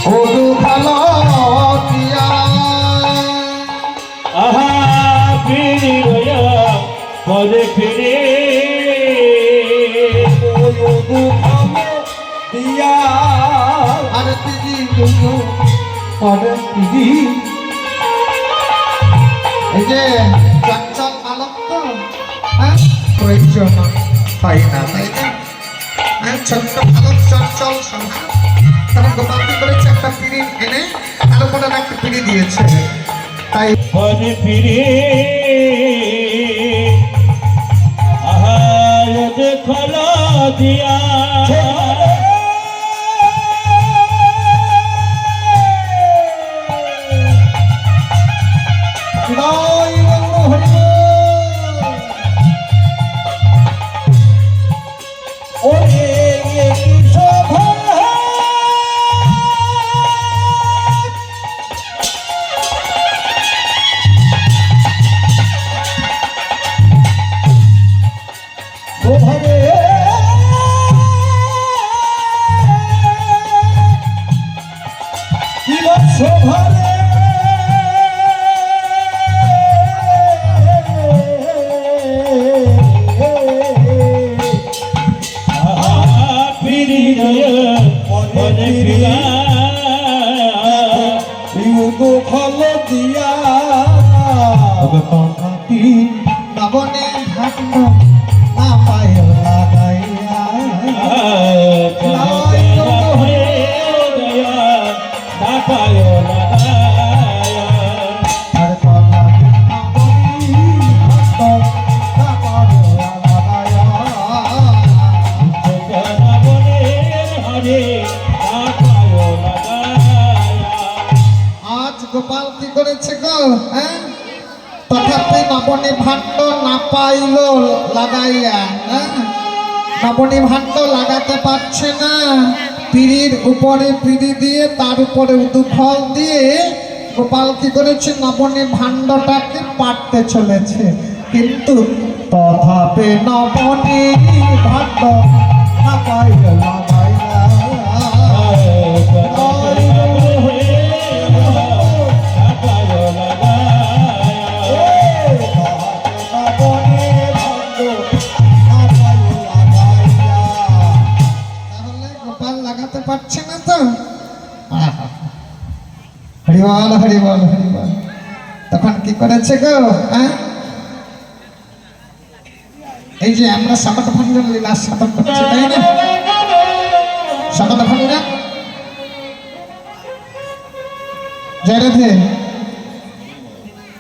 ওদু ভালো দিয়া আহা ফিরি রয়া পদে ফিরে ওদু ভালো দিয়া আর দিদি দুটো পরে দিদি এই যে চঞ্চল আলোক তো হ্যাঁ প্রয়োজন হয় না তাই না ছোট্ট আলোক চঞ্চল সন্ধ্যা তখন গোপাল কি করেছে একটা পিড়ি এনে আলো করে একটা পিড়ি দিয়েছে তাই পদে ফিরে আহা দেখলা দিয়া নবনে ভান্ড না পায় লাগাইয়া আজ গোপাল কি করেছে গো হ্যাঁ তথাপি নবনী ভাণ্ড না পাইল লাগাইয়া হ্যাঁ নবনী ভাণ্ড লাগাতে পারছে না পিড়ির উপরে পিড়ি দিয়ে তার উপরে উদুফল দিয়ে গোপাল কি করেছে নবনী ভাণ্ডটাকে পাটতে চলেছে কিন্তু তথাপি নবনী ভাণ্ড না পাইল লাগাইয়া পারছে না তো হরিবল হরিবল হরিবল তখন কি করেছে গো এই যে আমরা শকট ভঞ্জন লীলা সাধন করছি তাই না শকট ভঞ্জন জয় রাধে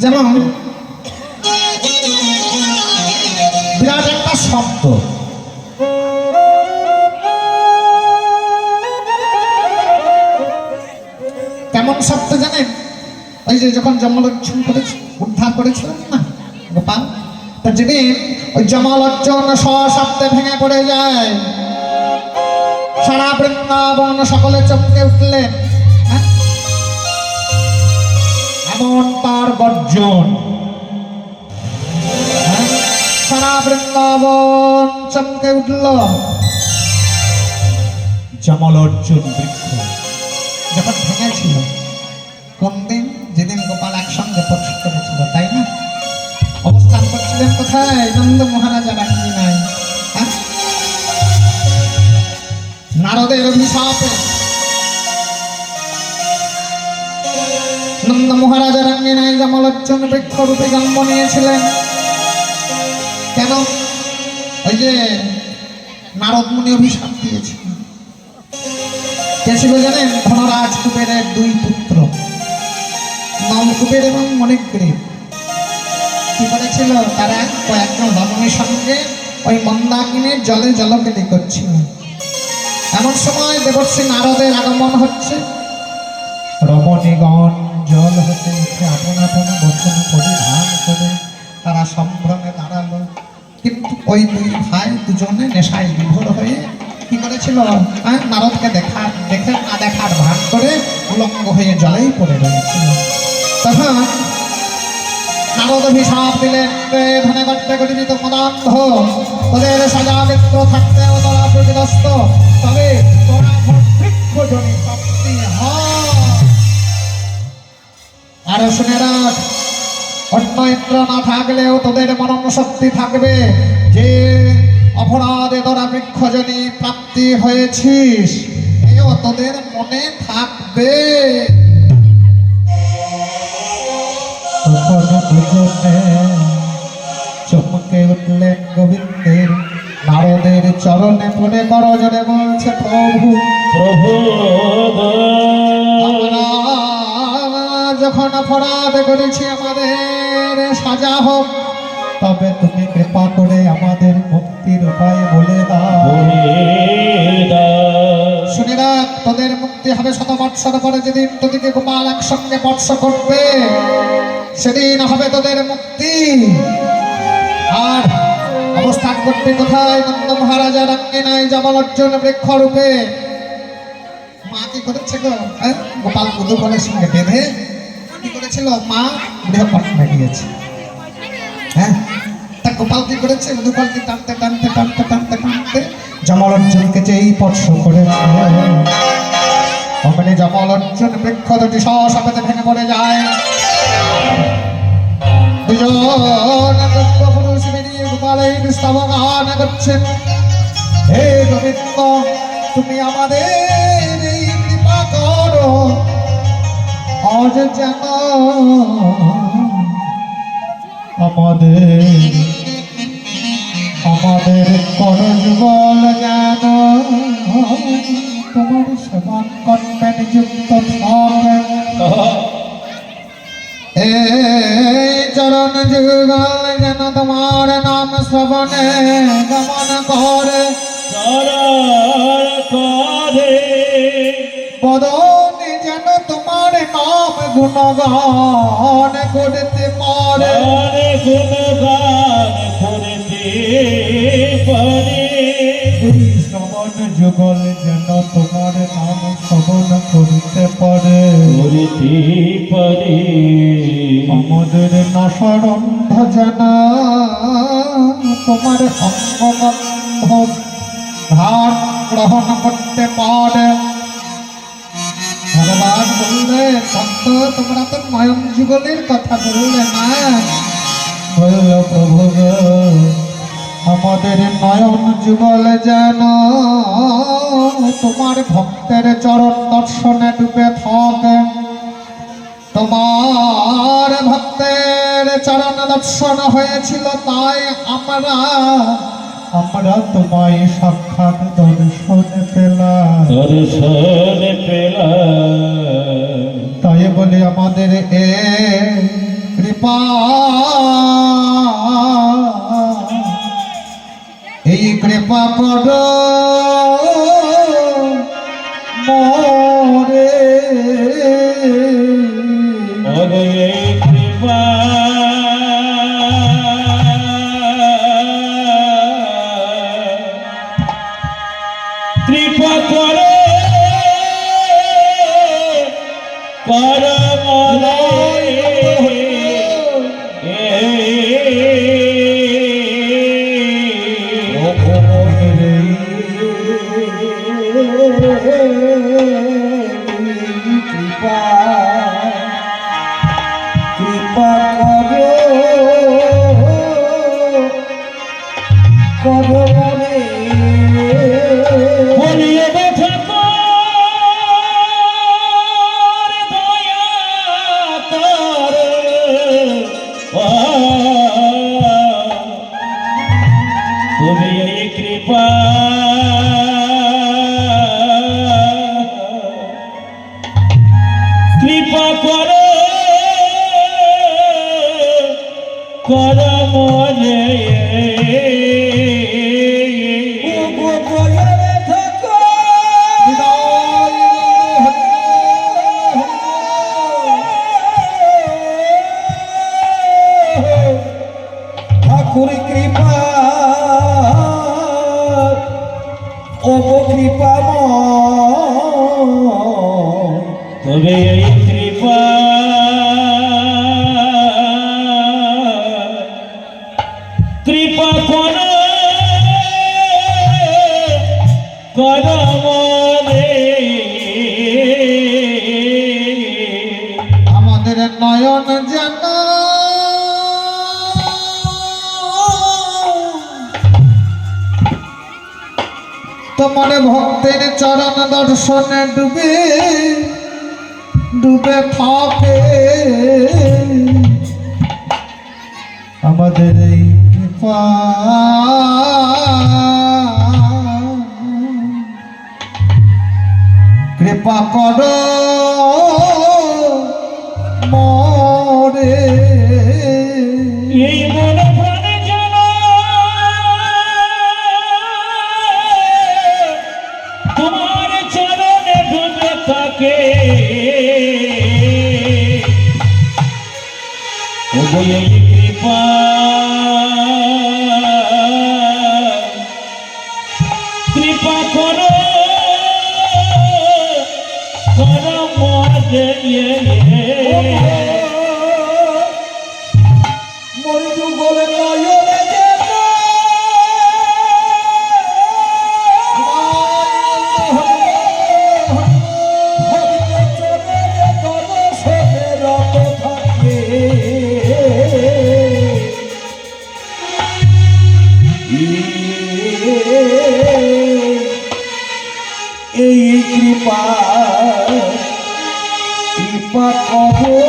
যেমন বিরাট একটা শব্দ কেমন শব্দ জানেন ওই যে যখন জন্মলক্ষণ করেছে উদ্ধার করেছিলেন না গোপাল তা যেদিন ওই জমালজ্জন সশব্দে ভেঙে পড়ে যায় সারা বৃন্দাবন সকলে চমকে উঠলেন এমন তার গর্জন সারা বৃন্দাবন চমকে উঠল জমালজ্জন বৃক্ষ যখন ভেঙেছিল কোন দিন যেদিন গোপাল একসঙ্গে প্রবেশ করেছিল তাই না অবস্থান করছিলেন কোথায় নন্দ মহারাজা রাখি নাই নারদের অভিশাপে নন্দ মহারাজা রাঙ্গি নাই জমলোচন বৃক্ষরূপে জন্ম নিয়েছিলেন কেন ওই যে নারদ মুনি অভিশাপ দিয়েছিলেন কে ছিল জানেন ধনরাজ কুবেরের দুই পুত্র নলকুবের এবং মণিগ্রীব কি করেছিল তারা কয়েকজন রমণীর সঙ্গে ওই মন্দাকিনীর জলে জলকেলি করছিল এমন সময় দেবর্ষি নারদের আগমন হচ্ছে রমণীগণ জল হতে উঠে আপন আপন বচন পরিধান করে তারা সম্ভ্রমে দাঁড়ালো কিন্তু ওই দুই ভাই দুজনে নেশায় বিভোর হয়ে কি করেছিল নারদকে দেখে না দেখার ভান করে উলঙ্গ হয়ে জলেই পড়ে রয়েছিল তখন নারদ অভিশাপ দিলেন ধনে গর্তে গঠিত মদান্ধ তোদের সাজা মিত্র থাকতেও তারা প্রতিদস্ত তবে তোরা বৃক্ষজনী প্রাপ্তি হয় শুনে রাখ, অন্য ইন্দ্র না থাকলেও তোদের মনন শক্তি থাকবে যে অপরাধে তোরা বৃক্ষজনী প্রাপ্তি হয়েছিস, এও তোদের মনে থাকবে। তখন দুজনে চমকে উঠলেন গোবিন্দের নারদের চরণে পড়ে করজনে বলছে, প্রভু প্রভু আমরা যখন অপরাধ করেছি আমাদের সাজা হোক, তবে তুমি কৃপা করে আমাদের মুক্তির উপায় বলে দাও। শুনে রাখ, তোদের মুক্তি হবে 100 বৎসর পরে, যেদিন তোদেরকে গোপাল একসঙ্গে স্পর্শ করবে সেদিন হবে তোদের মুক্তি। আর অবস্থান করতে কোথায়? নন্দ মহারাজা রাঙ্গে নাই জমল অর্জুন বৃক্ষরূপে। মা কি করেছে গো? গোপাল মধুকরের সঙ্গে বেঁধে কি করেছিল? মা গৃহপটনে গিয়েছে। হ্যাঁ, তা গোপাল কি করেছে? মধুকরকে টানতে টানতে টানতে টানতে টানতে জমল অর্জুনকে যেই স্পর্শ করেছে, অমনি জমল অর্জুন বৃক্ষ দুটি সশব্দে ভেঙে পড়ে যায়। দুজন পুরুষ বেরিয়ে গোপালের স্তবগান করছেন, হে গোবিন্দ, তুমি আমাদের এই কৃপা করো, আজ যেন আমাদের করজবল যেন তোমার সেবা করতে নিযুক্ত থাকে। এই চরণ যুগল যেন তোমার নাম শ্রবণে গমন করে, বদনে যেন তোমার নাম গুণগান করতে পারে। শ্রবণ যুগল যেন তোমার নাম শ্রবণ করতে পারে। আমাদের নসরন্ধ যেন তোমার অঙ্গবন্ধ ধান গ্রহণ করতে পারে। ভগবান বললে, ভক্ত তোমরা তো নয়ন যুগলের কথা বললে না। বলল, প্রভু আমাদের নয়ন যুগল যেন তোমার ভক্তের চরণ দর্শনে ডুবে থাকে। তোমার ভক্তের চরণ দর্শন হয়েছিল, তাই আমরা তোমায় সাক্ষাৎ দর্শন পেলাম। তাই বলে আমাদের এ কৃপা, এই কৃপা করো মোরে। কৃপা করে বলিয়ে দেখা তুমি এই কৃপা কৃপা করো মনে ঠাকুর কৃপা ও কৃপা তবে এই কৃপা কৃপা করো মনে আমাদের নয়ন চরণ দর্শনে ডুবে ডুবে থাকে আমাদের এই কৃপা কৃপা করো মরে এই মন প্রাণে যেন তোমার চরণে ডুবে থাকে ওগো এই কৃপা কৃপা করো করো মরে মরিদু গোলে নয়নে যেন এই কৃপা কৃপা করো